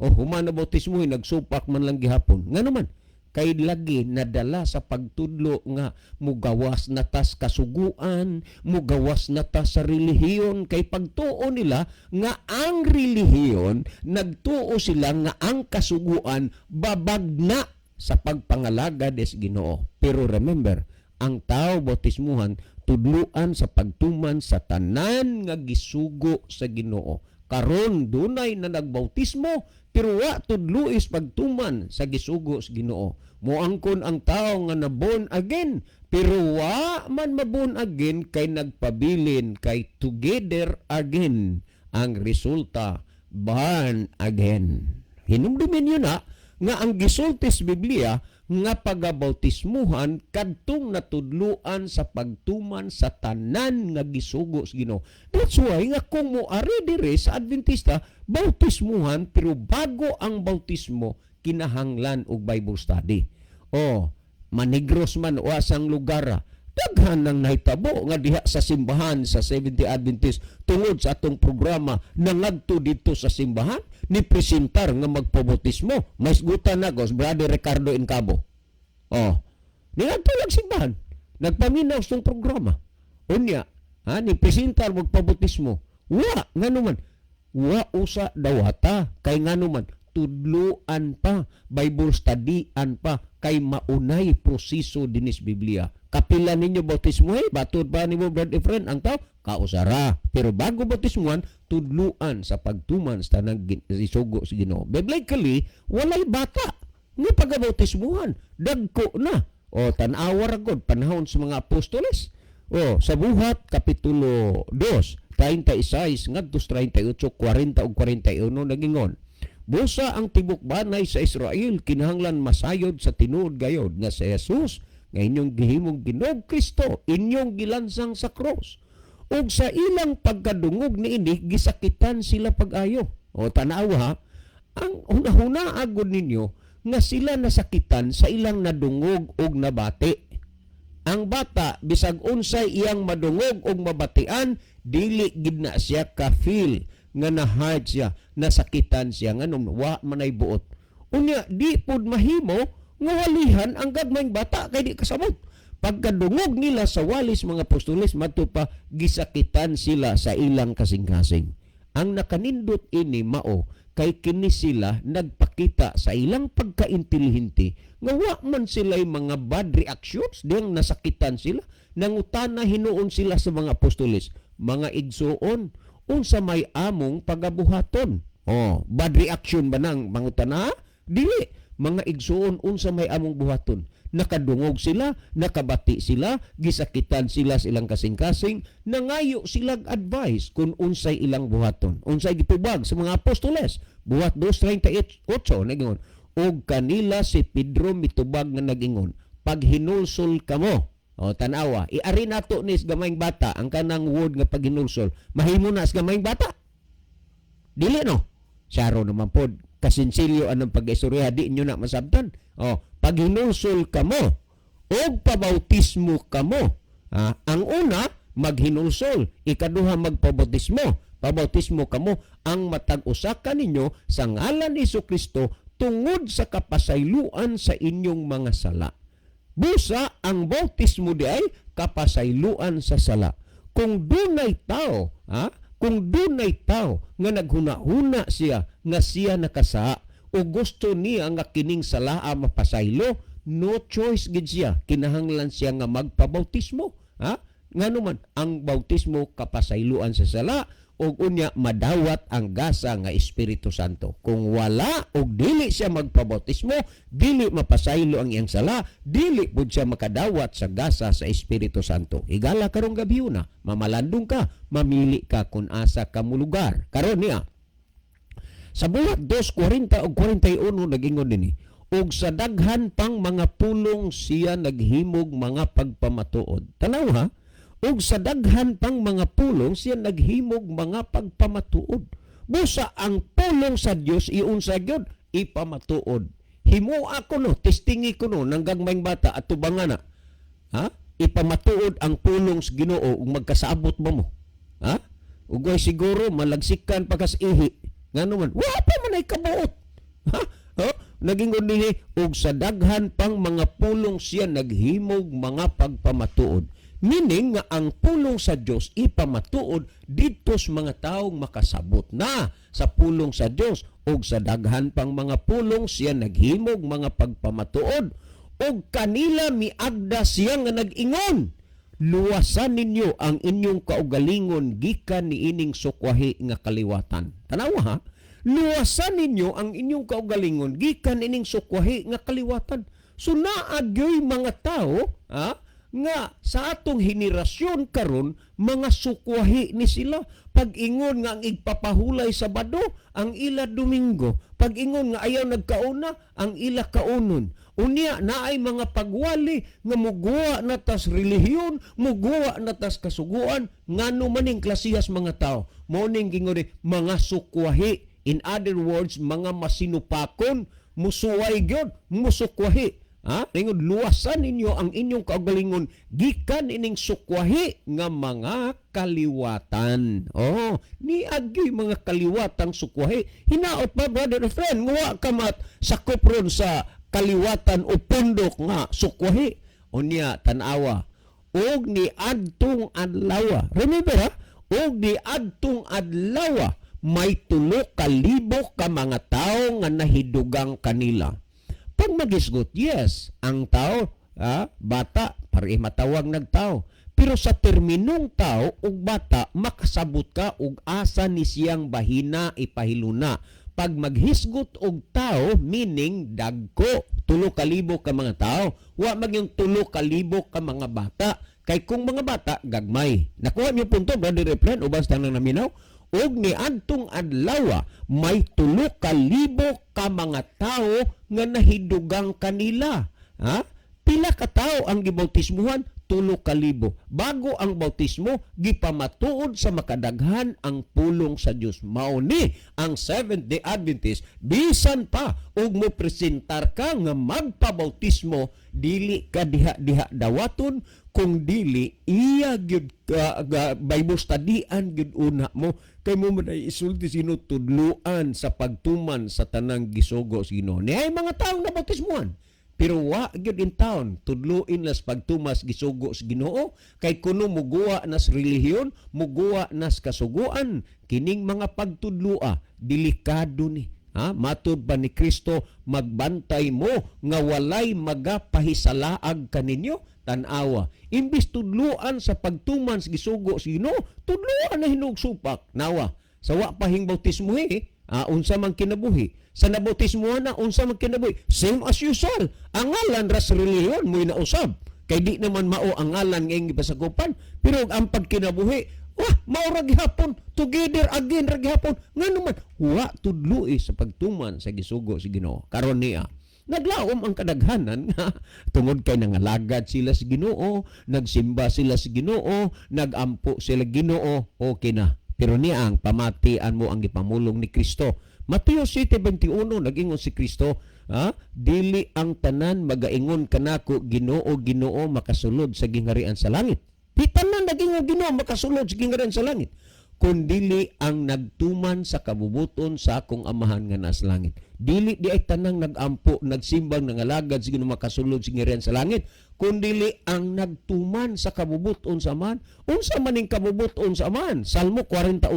Human na bautismo nagsupak man lang gihapon. Ngano man kay lagi nadala sa pagtudlo nga mugawas na tas kasuguan, mugawas na tas sa relihiyon. Kay pagtuo nila nga ang relihiyon, nagtuo sila nga ang kasuguan babagna sa pagpangalaga des Ginoo. Pero remember, ang tao bautismuhan tudluan sa pagtuman sa tanan nga gisugo sa Ginoo. Karon dunay na nagbautismo pero wa tudluis pagtuman sa gisugo sa Ginoo. Moangkon ang tao nga na born again pero wa man ma-born again kay nagpabilin kay together again. Ang resulta born again. Hinumdumin yun na nga ang gisulti sa Biblia nga pagabautismuhan kadtong natudluan sa pagtuman sa tanan nga gisugo sa Ginoo. That's why nga kung moari dire sa Adventista bautismuhan pero bago ang bautismo kinahanglan og Bible study. Manigros man o asang lugar daghan nang nahitabo nga diha sa simbahan sa Seventh-day Adventist tungod sa atong programa nangadto dito sa simbahan ni presentar nga magpabautismo. May isgutan na gos Brother Ricardo Incabo. Nangadto lang simbahan. Nagpaminaw sa programa. Unya, ni presentar magpabautismo. Wa, ngano man. Wa usa dawata kay ngano man tudluan pa, Bible studyan pa, kay maunay proseso dinis Biblia. Kapila ninyo bautismo, batod ba ni mo, brother friend, ang tao? Kausara. Pero bago bautismuhan, tudluan sa pagtuman sa tanang isugo sa Ginoo. Biblically, walay bata. Nga pagabautismuhan, dagko na. O, tanawa ragod, panahon sa mga apostoles. O, sa Buhat, Kapitulo 2, 36, ngadtos 38, 40 o 41, nagingon. Busa ang tibok banay sa Israel, kinahanglan masayod sa tinuod gayod nga sa Jesus, nga inyong gihimong Ginoong Kristo, inyong gilansang sa cross. Ug sa ilang pagkadungog ni ini, gisakitan sila pag-ayo. O tanawa ha, ang hunahuna agod ninyo, nga sila nasakitan sa ilang nadungog og nabati. Ang bata, bisag unsay iyang madungog og mabatian, dili gid na siya ka-feel nga na-hard siya, nasakitan siya, nga nung wa manay buot. Unya, di pod mahimo, nga walihan ang gagmayng bata kay di kasabot. Pagkadungog nila sa walis mga apostoles, madto pa gisakitan sila sa ilang kasing-kasing. Ang nakanindot ini mao kay kini sila nagpakita sa ilang pagkaintelihente nga wa man sila'y mga bad reactions diyang nasakitan sila. Nangutana hinuon sila sa mga apostoles, mga igsuon, unsa may among pagabuhaton. Bad reaction ba nang mangutana? Dili. Mga igsuon, unsa may among buhaton. Nakadungog sila, nakabati sila, gisakitan sila sa ilang kasing-kasing, nangayo silang advice kung unsay ilang buhaton. Unsay gitubag sa mga apostoles. Buhat 2:38, nagingon. Og kanila si Pedro mitubag nga nagingon, pag hinulsol kamo, tanawa, iari nato ni gamayng bata ang kanang word nga pag hinulsol, mahimo na sa gamayng bata. Dili no? Saro naman pod, kasinsilyo anong pag-istorya, di nyo na masabtan. Pag hinulsol kamo, o pabautismo kamo. Ang una, maghinulsol. Ikaduha, magpabautismo. Pabautismo kamo, ang matag-usaka ninyo sa ngalan ni Jesucristo tungod sa kapasayloan sa inyong mga sala. Busa, ang bautismo di ay kapasayloan sa sala. Kung dunay tao, kung dunay tao nga naghuna-huna siya nga siya nakasa o gusto niya nga kining sala mapasaylo, no choice gid siya, kinahanglan siya nga magpabautismo. Ngano man ang bautismo kapasayloan sa sala ug unya madawat ang gasa nga Espiritu Santo. Kung wala og dili siya magpabautismo, dili mapasaylo ang iyang sala, dili pud siya makadawat sa gasa sa Espiritu Santo. Higala karong gabi na, mamalandong ka, mamili ka kung asa ka mo lugar. Karon niya, sa Buhat 2:40 o 41 nagingon dinhi, ug sa daghan pang mga pulong siya naghimog mga pagpamatuod. Tanaw ha, ug sa daghan pang mga pulong siya naghimog mga pagpamatuod. Busa ang pulong sa Dios iunsa gyud ipamatuod. Himo ako no, testingi ko no nang gagmayng bata at tubangan na. Ipamatuod ang pulong sa Ginoo ug magkasaabot ba mo. Ugay siguro malagsikan pagkas ihi. Ngano man, wa pa man ay kabuot. Naging dinhi ug sa daghan pang mga pulong siya naghimog mga pagpamatuod. Meaning nga ang pulong sa Dios ipamatuod dito sa mga taong makasabot na sa pulong sa Dios ug sa daghan pang mga pulong siya naghimog mga pagpamatuod ug kanila miagda siya nga nag-ingon, luwasan ninyo ang inyong kaugalingon gikan niining sukwahi nga kaliwatan. Tanawa ha, luwasan ninyo ang inyong kaugalingon gikan ining sukwahi nga kaliwatan. So naagyoy mga tao nga sa atong henerasyon karon mga sukwahi ni sila. Pag-ingon nga ang igpapahulay Sabado, ang ila Domingo. Pag-ingon nga ayaw nagkauna, ang ila kaunon. Unya naay mga pagwali nga muguwa na tas relihiyon, muguwa na tas kasuguan, ngano maning klasihas mga tao. Mao ning gingon mga sukwahi. In other words, mga masinupakon, musuway gyud, musukwahi. Tingod, luwasan ninyo ang inyong kaugalingon gikan ining sukwahi nga mga kaliwatan. Ni agyoy mga kaliwatang sukwahi. Hinaot pa, brother and friend, nga kamat sakop ron sa kaliwatan o pundok nga sukwahi. Unya, tanawa, og ni adtong adlawa. Remember og ni adtong adlawa, may 3,000 ka mga tao nga nahidugang kanila. Pag magisgot, yes, ang tao, bata, pare matawag nagtao. Pero sa terminong tao ug bata, makasabot ka og asa ni siyang bahina ipahiluna. Pag maghisgot og tao, meaning dagko, 3,000 ka mga tao. Wa magyong 3,000 ka mga bata. Kay kung mga bata, gagmay. Nakuha niyo punto, Brother Replan, ubang sa nang naminaw. Og ni adtong adlaw, may 3,000 ka mga tao nga nahidugang kanila. Ha? Pila ka tao ang gibautismuhan? 3,000. Bago ang bautismo, gipamatuod sa makadaghan ang pulong sa Dios. Mao ni ang Seventh-day Adventist, bisan pa og mo presentar ka nga magpabautismo, dili ka diha dawaton, kung dili iya gyud ka Bible study-an gyud una mo, kay mo man ay isulti sino tudluan sa pagtuman sa tanang gisugo sino. Ni ay mga taong nabautismuhan. Pero wa gyud in town tudluin las pagtumas gisugo sa Ginoo, kay kuno muguwa nas relihiyon, muguwa nas kasuguan, kining mga pagtudlua delikado ni. Matud pa ni Kristo, magbantay mo nga walay magapahisalaag kaninyo. Tanawa, imbis tudluan sa pagtuman sa gisugo sa Ginoo, tudluan na hinugsupak. Nawa, sa wa pahing bautismo unsa man kinabuhi. Sa nabautismuhan na, unsa man kinabuhi. Same as usual. Ang ngalan ras relihiyon mo'y nausab. Kay di naman mao ang ngalan ngayong ipasakupan. Pero ang pagkinabuhi, mao ra gihapon, together again ra gihapon. Nga naman, wa tudloi sa pagtuman sa gisugo sa Ginoo. Karon niya, naglaom ang kadaghanan nga tungod kay nangalagad sila sa Ginoo, nagsimba sila sa Ginoo, nagampo sila Ginoo, okay na. Pero niya ang pamatian mo ang gipamulong ni Kristo. Mateo 7:21 nag-ingon si Kristo, dili ang tanan magaingon kanako Ginoo, Ginoo makasulod sa gingharian sa langit. Di tanan nag-ingon Ginoo makasulod sa gingharian sa langit, kundili ang nagtuman sa kabubuton sa akong amahan nga nas langit. Dili di ay tanang nagampo, nagsimbang, nangalagad sa Ginoo makasulod sa gingharian sa langit, kundili ang nagtuman sa kabubuton sa amahan. Unsa man ning kabubuton sa amahan? Salmo 48,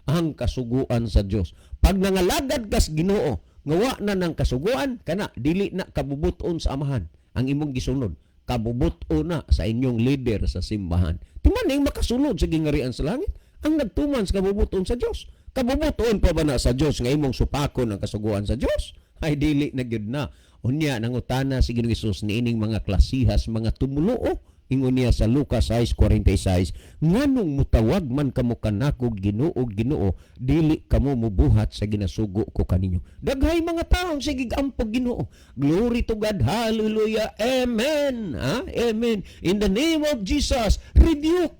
ang kasuguan sa Dios. Pag nangalagad kas Ginoo, ngawa na ng kasuguan, kana dili na kabubuton sa amahan ang imong gisunod. Kabubuton na sa inyong leader sa simbahan. Timaning makasunod sa gingharian sa langit ang nagtuman sa kabubuton sa Dios. Kabubuton pa ba na sa Dios nga imong supakon ang kasuguan sa Dios? Ay dili na gyud na. Unya nangutana si Ginoong Hesus niining mga klasihas, mga tumuluo. Ingon niya sa Lucas 6:46, nganong mutawag man kamo kanako Ginoo, Ginoo, dili kamo mubuhat sa ginasugo ko kaninyo. Daghay mga taong sige ampog Ginoo. Glory to God, hallelujah, amen. Amen. In the name of Jesus, rebuke.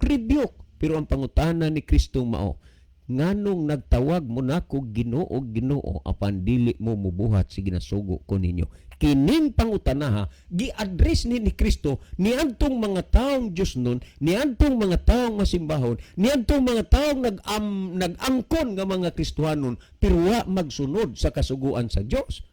Pero ang pangutana ni Kristo mao, nganong nagtawag mo nako Ginoo, Ginoo, apan dili mo mubuhat sa ginasugo ko ninyo. Kining pangutanaha, gi-address ni Kristo niadtong mga taong Diyos nun, niadtong mga taong masimbahon, niadtong mga taong nag-angkon nga mga Kristohanon, pero wa magsunod sa kasuguan sa Dios.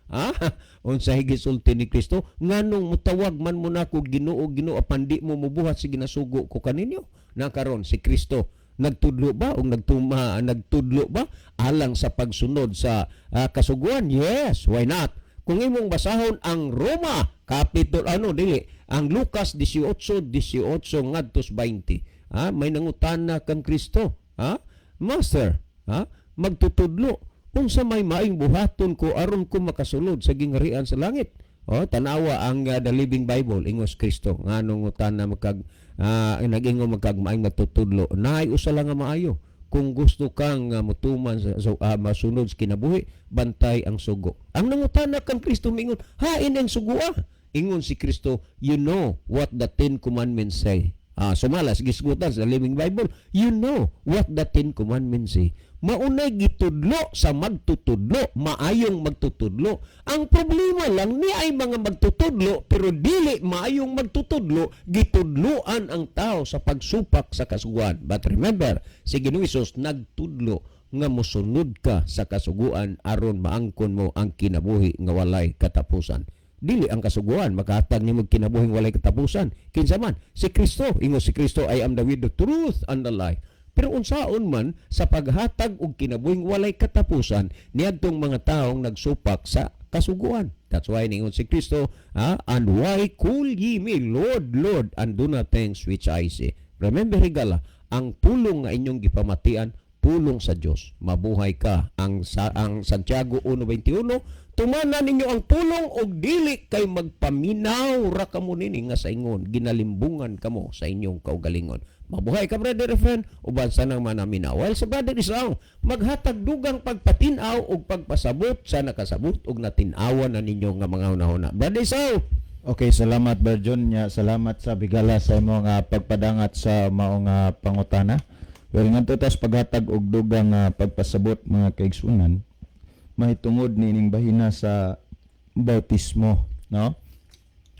Unsay gisulti ni Kristo, nganong mutawag man mo nako Ginoo, Ginoo, apan di mo mubuhat sa ginasugo ko kaninyo. Nakaron si Kristo nagtudlo ba o nagtudlo ba alang sa pagsunod sa kasuguan? Yes, why not? Kung imong basahon ang Roma ang Lucas 18:18 ngadto 20, may nangutana kang Kristo, Master, magtutudlo unsa may maayong buhaton ko aron ko makasulod sa gingharian sa langit? Tanawa ang The Living Bible, ingos Kristo nganong utana nag-ingon magkagmaayong magtutudlo. Naay usa lang nga maayo. Kung gusto kang mutuman masunod sa kinabuhi, bantay ang sugo. Ang nangutana kang Kristo mingon, hain ang sugo Ingon si Kristo, you know what the 10 commandments say. Sumalas, gisgutan sa Living Bible, you know what the 10 commandments say. Maunay gitudlo sa magtutudlo, maayong magtutudlo. Ang problema lang ni ay mga magtutudlo, pero dili maayong magtutudlo, gitudloan ang tao sa pagsupak sa kasuguan. But remember, si Ginoong Hesus nagtudlo nga mosunod ka sa kasuguan aron maangkon mo ang kinabuhi nga walay katapusan. Dili ang kasuguan makahatag nimo kinabuhing walay katapusan. Kinsa man si Kristo, ingon si Kristo, I am the way, the truth and the life. Pero unsaon man sa paghatag og kinabuhing walay katapusan niadtong mga taong nagsupak sa kasuguan. That's why ningon si Kristo, and why call ye me Lord, Lord, and do not things which I say. Remember, higala, ang pulong nga inyong gipamatian, pulong sa Dios. Mabuhay ka. Ang Santiago 1:21, tumanan ninyo ang pulong og dili kay magpaminaw ra kamo nini nga sa ingon, ginalimbungan kamo sa inyong kaugalingon. Mabuhay ka, brother and friend, uban sa nang manaminaw. While sa brother Islam, maghatag dugang pagpatinaw o pagpasabot sa nakasabot o natinawan na ninyo nga mga hunahuna. Brother Islam! Okay, salamat Berjon nya. Salamat sa bigala sa imong pagpadangat sa maong pangutana. Well, ngadto tas paghatag og dugang pagpasabot mga kaigsunan, mahitungod nining bahina sa bautismo, no?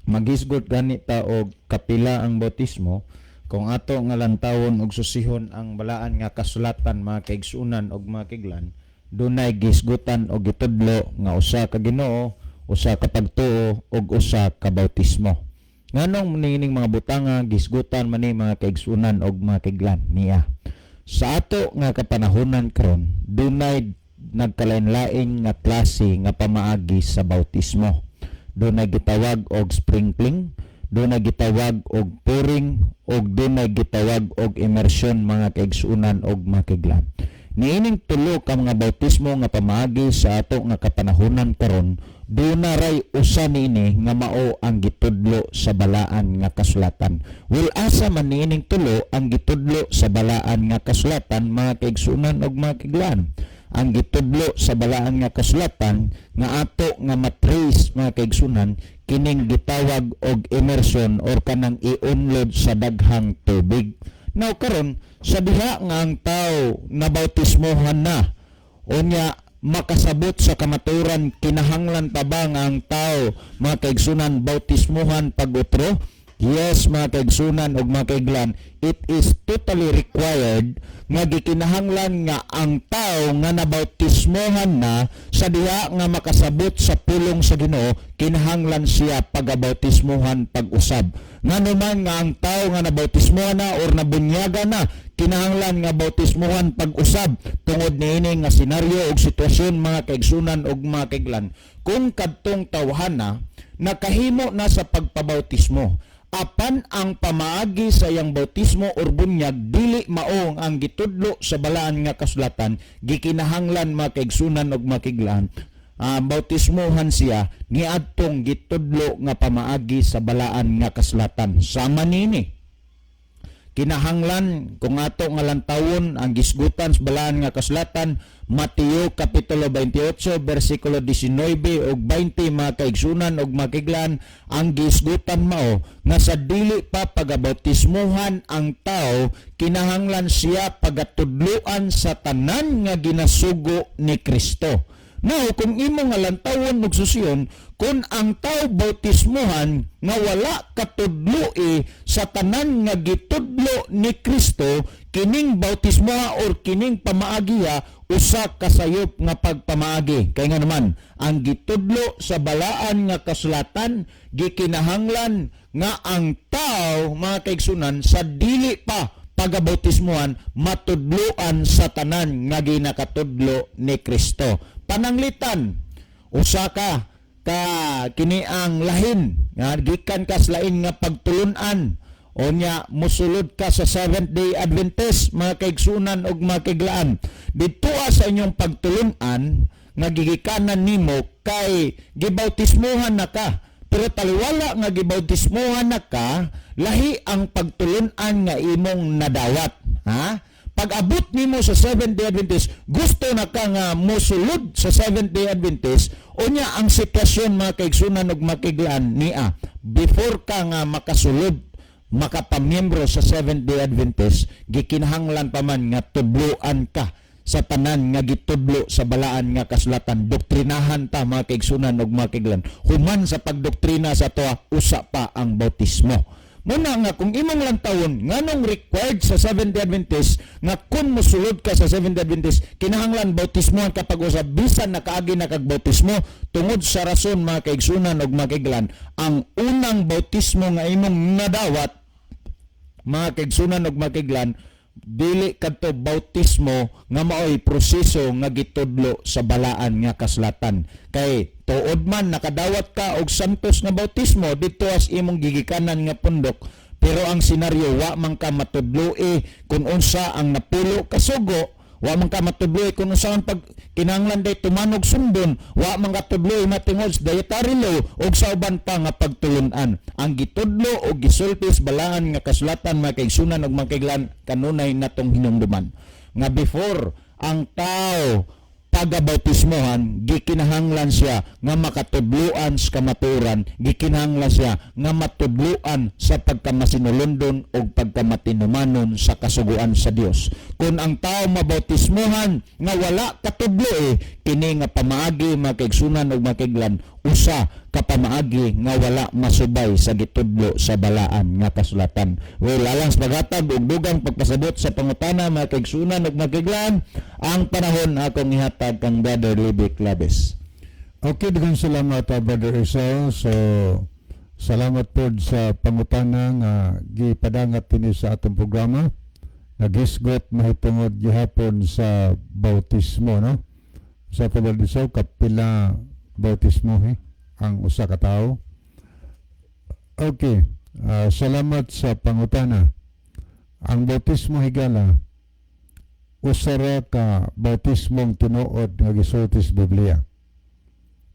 Maghisgot gani ta og kapila ang bautismo. Kung ato nga lantawon og susihon ang balaan nga kasulatan mga kaigsunan og mga kiglan, dunay gisgutan og gitudlo nga usa ka Ginoo, usa ka pagtuo ug usa ka bautismo. Nganong nining mga butanga gisgutan man ni mga kaigsunan og mga kiglan niya. Sa ato nga kapanahonan karon, dunay nagkalain-lain nga klase nga pamaagi sa bautismo. Dunay gitawag og sprinkling, dunay gitawag og pouring, og dunay gitawag og immersion mga kaigsunan og mga kiglan. Niining tulo ka mga bautismo nga pamaagi sa ato nga kapanahonan karon, dunaray usa niini nga mao ang gitudlo sa balaan nga kasulatan. Will asa man niining tulo ang gitudlo sa balaan nga kasulatan mga kaigsunan og mga kiglan. Ang gitudlo sa balaan nga kasulatan nga ato nga matrace mga kaigsunan kining gitawag og immersion or kanang iunlod sa daghang tubig. Now karon sa diha nga ang tao nabautismohan na unya makasabot sa kamaturan, kinahanglan pa ba nga ang tao mga kaigsunan bautismohan pag-utro? Yes, mga kaigsunan ug mga kaiglan, it is totally required nga gikinahanglan nga ang tao nga nabautismohan na sa diha nga makasabot sa pulong sa Ginoo, kinahanglan siya pagabautismohan pag-usab. Nganuman nga ang tao nga nabautismohan na or nabunyaga na, kinahanglan nga bautismohan pag-usab tungod niini nga senaryo ug sitwasyon mga kaigsunan ug mga kaiglan. Kung kadtong tawhana nakahimo na sa pagpabautismo, apan ang pamaagi sa iyang bautismo or bunyag dili maong ang gitudlo sa balaan nga kasulatan, gikinahanglan mga kaigsunan ug mga kaiglan bautismohan siya niadtong gitudlo nga pamaagi sa balaan nga kasulatan. Sama nini kinahanglan kung ato nga lantawon ang gisgutan sa balaan nga kasulatan, Mateo kapitulo 28 bersikulo 19 ug 20 mga kaigsunan ug mga kiglan, ang gisgutan mao nga sa dili pa pagabautismohan ang tao, kinahanglan siya pagatudloan sa tanan nga ginasugo ni Kristo. Now, kung imo nga lantawon og susiyon, kung ang tao bautismohan nga wala katudloi sa tanan nga gitudlo ni Kristo, kining bautismoha or kining pamaagiha usa ka sayop nga pagpamaagi. Kay nga naman, ang gitudlo sa balaan nga kasulatan, gikinahanglan nga ang tao mga kaigsunan sa dili pa pagabautismohan matudloan sa tanan nga ginakatudlo ni Kristo. Pananglitan, usa ka kini ang lahin nga gikan ka sa lain nga pagtulunan o nya musulod ka sa Seventh Day Adventist mga kaigsunan ug mga kaiglaan. Didto sa inyong pagtulunan nga gigikanan nimo kay gibautismohan na ka, pero taliwala nga gibautismohan na ka, lahi ang pagtulunan nga imong nadawat, ha? Pag abot nimo sa Seventh Day Adventist, gusto na ka nga mosulod sa Seventh Day Adventist, unya ang sitwasyon mga kaigsunan ug makiglaan niya, before ka nga makasulod, makapamiyembro sa Seventh Day Adventist, gikinahanglan pa man nga tudloan ka sa tanan nga gitudlo sa balaan nga kasulatan. Doktrinahan ta mga kaigsunan ug makiglaan. Human sa pagdoktrina sa toa, usa pa ang bautismo. Muna nga kung imong lantawon nganong required sa Seventh Day Adventist nga kung mosulod ka sa Seventh Day Adventist kinahanglan bautismohan kapag usab bisan nakaagi na kag bautismo tungod sa rason mga kaigsunan ug mga kaiglan, ang unang bautismo nga imong nadawat mga kaigsunan ug mga kaiglan dili kadto bautismo nga maoy proseso nga gitudlo sa balaan nga kaslatan. Kay tuod man nakadawat ka og santos nga bautismo dito as imong gigikanan nga pundok, pero ang senaryo wa man ka matudloi kung unsa ang napulo kasugo, wa man ka matudloy kung saan pag kinahanglan day tumanog sundon, wa man ka tudloy matingod sa dietary law o sa uban pa nga pagtulun-an. Ang gitudlo o gisulti sa balaan nga kasulatan mga kaigsunan ug mga kaiglan kanunay natong hinumduman nga before ang tao pagabautismohan, gikinahanglan siya nga makatudluan sa kamaturan, gikinahanglan siya nga matudluan sa pagkamasinulundon o pagkamatinumanon sa kasuguan sa Dios. Kung ang tao mabautismohan nga wala katudlo kini nga pamaagi makaigsunan o makiglan, usa ka pamaagi nga wala masubay sa gitudlo sa balaan nga kasulatan. Well, alang sa paghatag og dugang pagpasabot sa pangutana makaigsunan o makiglan, ang panahon akong ihatag kang Brother Libby Claves. Okay, daghang salamat Brother Esau. So salamat po sa pangutana nga gipadangat ini sa atong programa. Nagisgot mahitungod gihapon sa bautismo, no? Sa pabalisaw kapila bautismo ang usa ka tawo. Okay, salamat sa pangutana. Ang bautismo higala usara ka bautismong tinuod nga gisulti sa Biblia.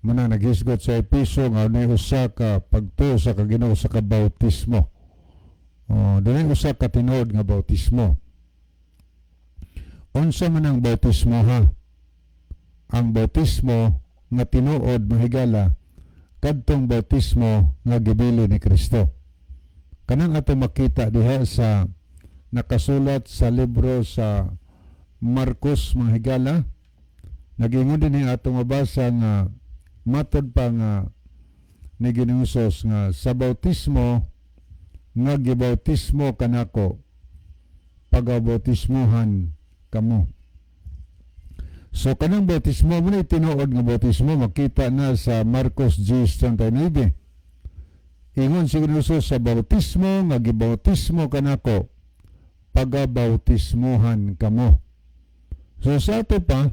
Muna naghisgot sa episo nga ni usa ka pagtuo sa Ginoo sa kabautismo. Dili usa ka tinuod nga bautismo. Unsa man ang bautismo ha? Ang bautismo nga tinuod mahigala kadtong bautismo nga gibili ni Kristo. Kanang ato makita diha sa nakasulat sa libro sa Marcos mga higala. Nag-ingon din ato mabasa nga matod pa nga ni Ginoong Hesus nga sa bautismo nga gibautismo kanako pagabautismohan kamo. So kanang bautismo mo na tinuod nga bautismo makita na sa Marcos 10:39. Ingon si Ginoong Hesus sa bautismo nga gibautismo kanako pagabautismohan kamo. So sa ato pa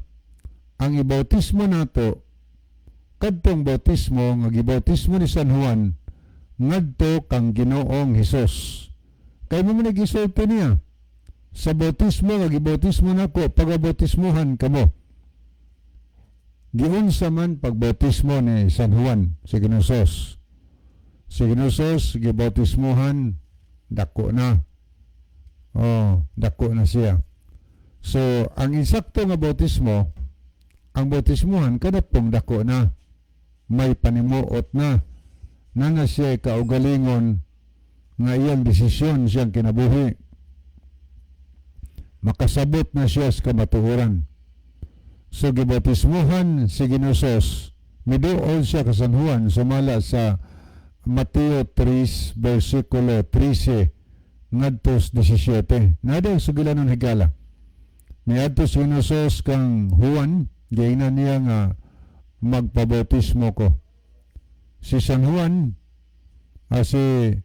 ang ibautismo nato kadtong bautismo nga gibautismo ni San Juan ngadto kang Ginoong Hesus. Kay mo man gisulti niya sa bautismo nga gibautismo nako pagabautismohan kamo. Giunsa man pagbautismo ni San Juan si Ginoong Hesus. Si Ginoong Hesus gibautismohan dako na. Dako na siya. So ang insakto nga bautismo, ang bautismohan kadap pong dako na. May panimuot na siya kaugalingon nga iyang desisyon siyang kinabuhi. Makasabot na siya sa kamatuoran. So gibautismohan si Ginoong Hesus, miduol siya ka San Juan sumala sa Mateo 3 versikulo 13 ngadtos 17. Nada ang sugilanon higala. Niadto si Ginoong Hesus kang Juan, giingnan niya nga magpabautismo ko. Si San Juan, si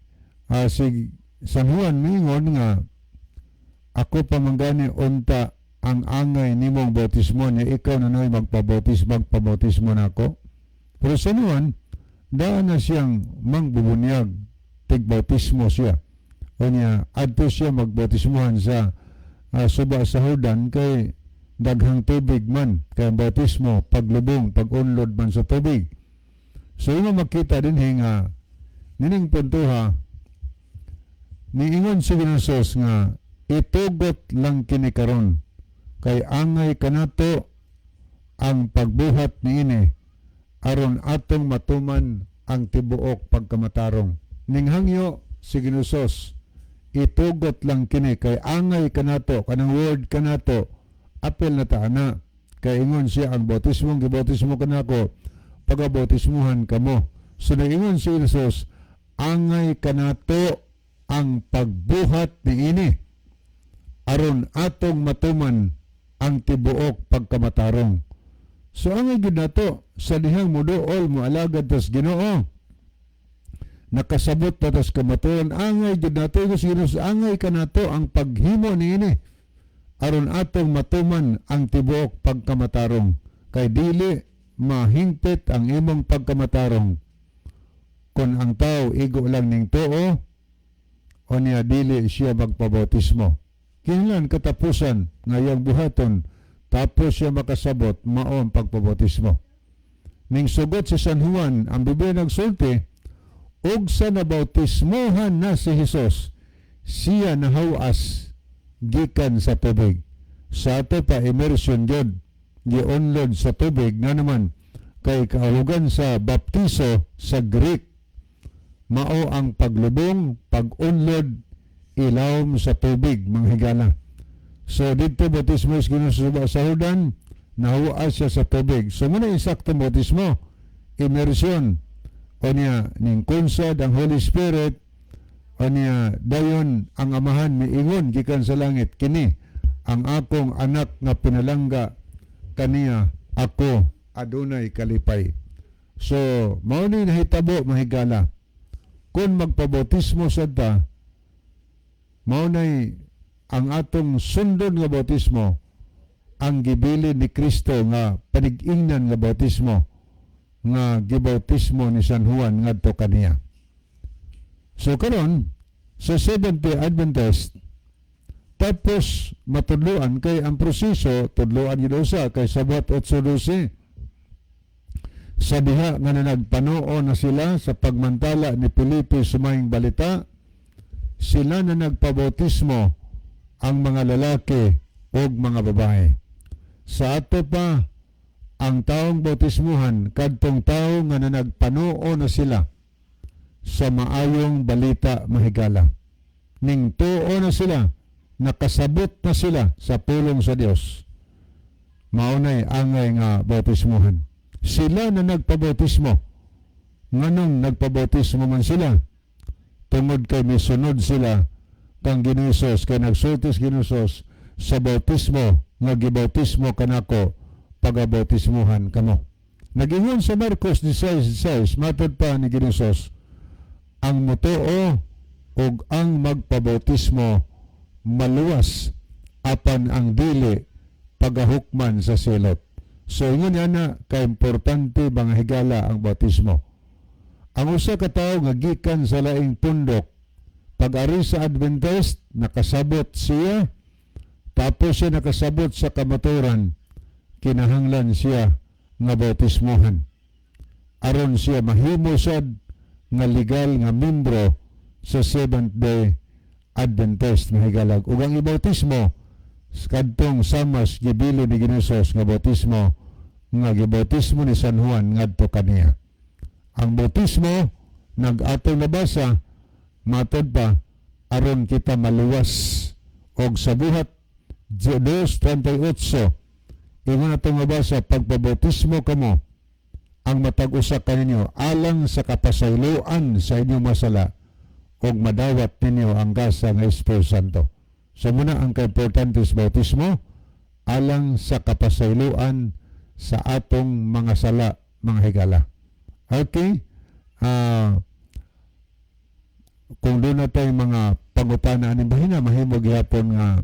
San Juan mingon nga ako pamanggani unta ang angay nimong bautismo niya, ikaw na noy magpabautismo na ako. Pero San Juan, daan na siyang mangbubunyag, tigbautismo siya. O niya, adto siya magbautismohan sa suba sa Jordan kay daghang tubig man, kay bautismo, paglubong, pagunlod man sa tubig. So imo makita din nga nining puntuha niingon si Ginoong Hesus nga itugot lang kini karon kay angay kanato ang pagbuhat niini aron atong matuman ang tibuok pagkamatarong. Ninghangyo si Ginoong Hesus itugot lang kini kay angay kanato kanang word kanato apel na taana kay ingon siya ang bautismong gibautismo kanako pagabautismuhan kamo. So naingon si Hesus angay kanato ang pagbuhat niini aron atong matuman ang tibuok pagkamatarong. So angay gid nato sa dihang muduol mo alagad tas Ginoo nakasabot ta tas kamaturan, angay gid nato si Hesus angay kanato ang paghimo niini aron atong matuman ang tibuok pagkamatarong, kay dili mahingpit ang imong pagkamatarong kung ang tao igo lang ning tuo o niya dili siya magpabautismo. Kinahanglan katapusan nga iyang buhaton tapos siya makasabot mao ang pagpabautismo. Ning sugot si San Juan, ang Biblia nagsulti, ug sa nabautismohan na si Hesus, siya nahawas gikan sa tubig. Sa ato pa immersion jud, giunlod sa tubig nga naman kay kahugan sa baptiso sa Greek. Mao ang paglubong, pag-unlod, ilawom sa tubig, mga higala. So dito bautismo is ginusuba sa Jordan, nahuas siya sa tubig. So muna insakto bautismo, immersion, o niya ning kunsad ang Holy Spirit, o niya dayon ang amahan miingon gikan sa langit, kini ang akong anak nga pinalangga, kaniya ako adunay kalipay. So mao ni nahitabo, mahigala, kung magpabautismo sa ta, mao nay ang atong sundon nga bautismo ang gibili ni Kristo nga panig-ingnan nga bautismo nga gibautismo ni San Juan ngadto kaniya. So karon sa Seventh-day Adventist, tapos matudloan kay ang proseso tudloan gid usa kay Sabat 8:12 sa diha nga nagpanoo na sila sa pagmantala ni Felipe sumayong balita, sila na nagpabautismo ang mga lalaki o mga babae. Sa ato pa, ang taong bautismuhan, kadtong tao nga nagpanoo na sila sa maayong balita, mahigala. Ning tuo na sila, nakasabot na sila sa pulong sa Dios. Maunay angay nga bautismuhan. Sila na nagpabautismo. Nganong nagpabautismo man sila? Tungod kay misunod sila kang Ginosos, kay nagsultis Ginosos sa bautismo nga gibautismo kanako pagabautismuhan kamo. Nagingon sa Marcos 16:6, matod pa ni Ginosos, ang motoo ug ang magpabautismo maluwas apan ang dili pagahukman sa silot. So ingon yana ka importante bang higala ang bautismo. Ang usa ka tawo nga gikan sa laing pundok, pag-ari sa Adventist, nakasabot siya, tapos siya nakasabot sa kamaturan, kinahanglan siya nga bautismohan. Aron siya mahimo sad nga legal nga membro sa Seventh-day Adventist nga higalag. Ug ang ibautismo, kadtong samas gibili ni Ginosos nga bautismo, nga gibautismo ni San Juan ngadto kaniya. Ang bautismo, nag-atong nabasa, matod pa, aron kita maluwas. Og sa buhat 2:38, ingon natong mabasa, pagpabautismo kamo, ang matag-usa kaninyo, alang sa kapasayloan sa inyong masala, og madawat ninyo ang gasa ng Espiritu Santo. So muna ang kaimportante sa bautismo, alang sa kapasayloan sa atong mga sala, mga higala. Okay? Kung doon na tayong mga pangutana aning bahina, mahimo gihapon nga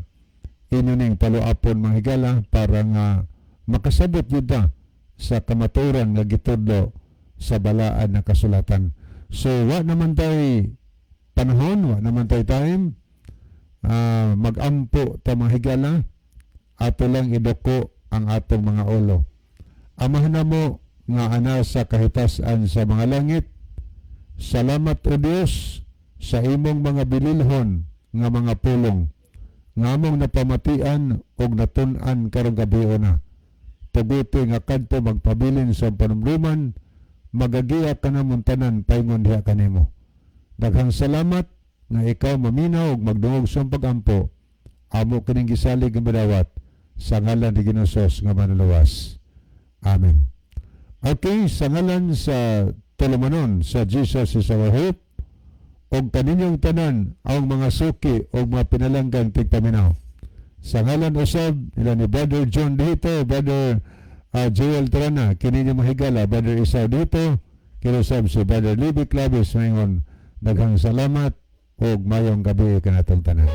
inuning paluapon mga higala para nga makasabot yun ta sa kamaturan nga gitudlo sa balaan na kasulatan. So, wa naman tayo panahon, wa naman tayo time, mag-ampo ta mga higala, ato lang idoko ang atong mga ulo. Amahan na mo nga ana sa kahitasan sa mga langit, salamat o Dios sa imong mga bililhon nga mga pulong, nga mong napamatian og natun-an karong gabi na. Tuguti nga kadto magpabilin sa panumduman, magagiya ka na muntanan paingon diha kanimo. Daghang salamat nga ikaw maminaw og magdungog sa pagampo. Amo kining gisalig nga madawat sa ngalan ni Ginosos nga manluwas. Amen. Okay, sa ngalan sa tulumanon sa Jesus is our hope, og kaninyong tanan ang mga suki o mga pinalanggang tigpaminaw. Sa ngalan usab nila ni Brother John dito, Brother Joel Trana, kaninyong mahigala, Brother Isaw dito, kinusab si Brother Libby Clavis, ngayon daghang salamat og mayong gabi kanatong tanan.